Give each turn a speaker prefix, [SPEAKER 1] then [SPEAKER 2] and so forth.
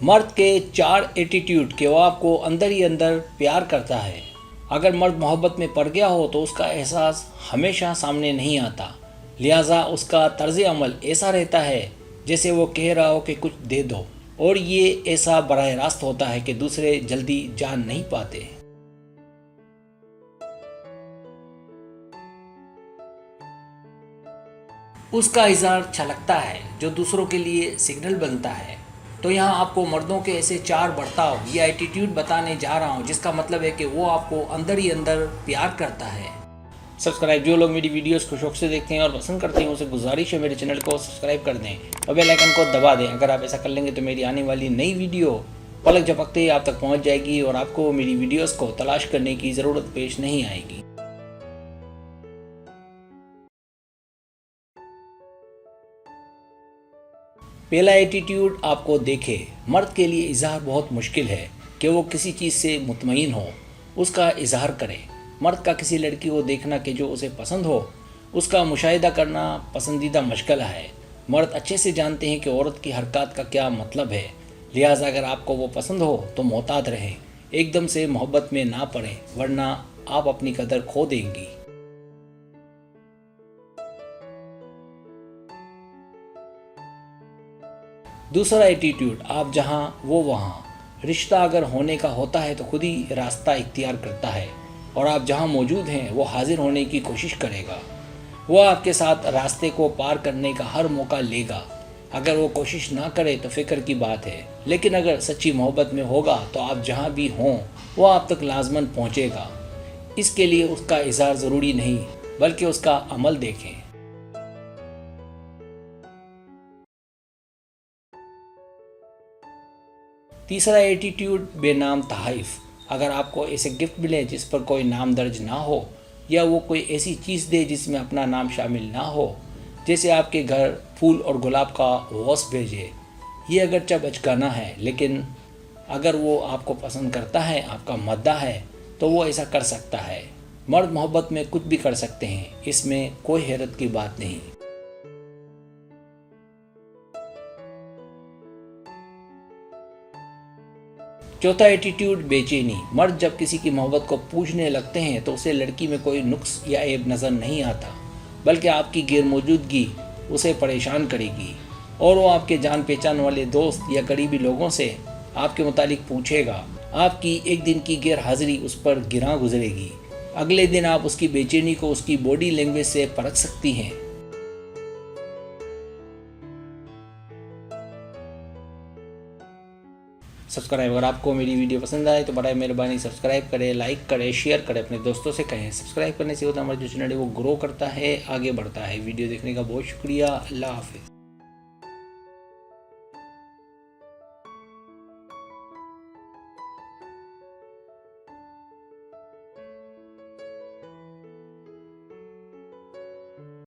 [SPEAKER 1] मर्द के 4 एटीट्यूड कि वो आपको अंदर ही अंदर प्यार करता है। अगर मर्द मोहब्बत में पड़ गया हो तो उसका एहसास हमेशा सामने नहीं आता, लिहाजा उसका तर्ज अमल ऐसा रहता है जैसे वो कह रहा हो कि कुछ दे दो, और ये ऐसा बराह रास्त होता है कि दूसरे जल्दी जान नहीं पाते। उसका इज़हार छलकता है जो दूसरों के लिए सिग्नल बनता है। तो यहाँ आपको मर्दों के ऐसे 4 बर्ताव या एटीट्यूड बताने जा रहा हूँ जिसका मतलब है कि वो आपको अंदर ही अंदर प्यार करता है। सब्सक्राइब, जो लोग मेरी वीडियोस को शौक से देखते हैं और पसंद करते हैं उसे गुजारिश है मेरे चैनल को सब्सक्राइब कर दें और बेल आइकन को दबा दें। अगर आप ऐसा कर लेंगे तो मेरी आने वाली नई वीडियो पलक झपकते ही आप तक पहुँच जाएगी और आपको मेरी वीडियोज़ को तलाश करने की ज़रूरत पेश नहीं आएगी। पहला एटीट्यूड आपको देखे। मर्द के लिए इजहार बहुत मुश्किल है कि वो किसी चीज़ से मुतमईन हो, उसका इजहार करे। मर्द का किसी लड़की को देखना कि जो उसे पसंद हो, उसका मुशाहिदा करना पसंदीदा मशगला है। मर्द अच्छे से जानते हैं कि औरत की हरकत का क्या मतलब है, लिहाजा अगर आपको वो पसंद हो तो मोहतात रहें, एकदम से मोहब्बत में ना पड़ें, वरना आप अपनी कदर खो देंगी। दूसरा एटीट्यूड आप जहाँ वो वहाँ। रिश्ता अगर होने का होता है तो खुद ही रास्ता इख्तियार करता है और आप जहाँ मौजूद हैं वो हाजिर होने की कोशिश करेगा। वो आपके साथ रास्ते को पार करने का हर मौका लेगा। अगर वो कोशिश ना करे तो फिक्र की बात है, लेकिन अगर सच्ची मोहब्बत में होगा तो आप जहाँ भी हों वो आप तक लाजमन पहुँचेगा। इसके लिए उसका इज़हार ज़रूरी नहीं बल्कि उसका अमल देखें। तीसरा एटीट्यूड बेनाम तहाइफ। अगर आपको ऐसे गिफ्ट मिले जिस पर कोई नाम दर्ज ना हो, या वो कोई ऐसी चीज़ दे जिसमें अपना नाम शामिल ना हो, जैसे आपके घर फूल और गुलाब का वॉस भेजे, ये अगरचे बचकाना है, लेकिन अगर वो आपको पसंद करता है, आपका मद्दा है, तो वो ऐसा कर सकता है। मर्द मोहब्बत में कुछ भी कर सकते हैं, इसमें कोई हैरत की बात नहीं। चौथा एटीट्यूड बेचैनी। मर्द जब किसी की मोहब्बत को पूछने लगते हैं तो उसे लड़की में कोई नुक्स या ऐब नज़र नहीं आता, बल्कि आपकी गैर मौजूदगी उसे परेशान करेगी और वो आपके जान पहचान वाले दोस्त या करीबी लोगों से आपके मुतालिक पूछेगा। आपकी एक दिन की गैर हाजिरी उस पर गिरा गुजरेगी। अगले दिन आप उसकी बेचैनी को उसकी बॉडी लैंग्वेज से परख सकती हैं। सब्सक्राइब, अगर आपको मेरी वीडियो पसंद आए तो बड़ा मेहरबानी सब्सक्राइब करें, लाइक करें, शेयर करें, अपने दोस्तों से कहें। सब्सक्राइब करने से होता है हमारा जो चैनल है वो ग्रो करता है, आगे बढ़ता है। वीडियो देखने का बहुत शुक्रिया। अल्लाह हाफिज़।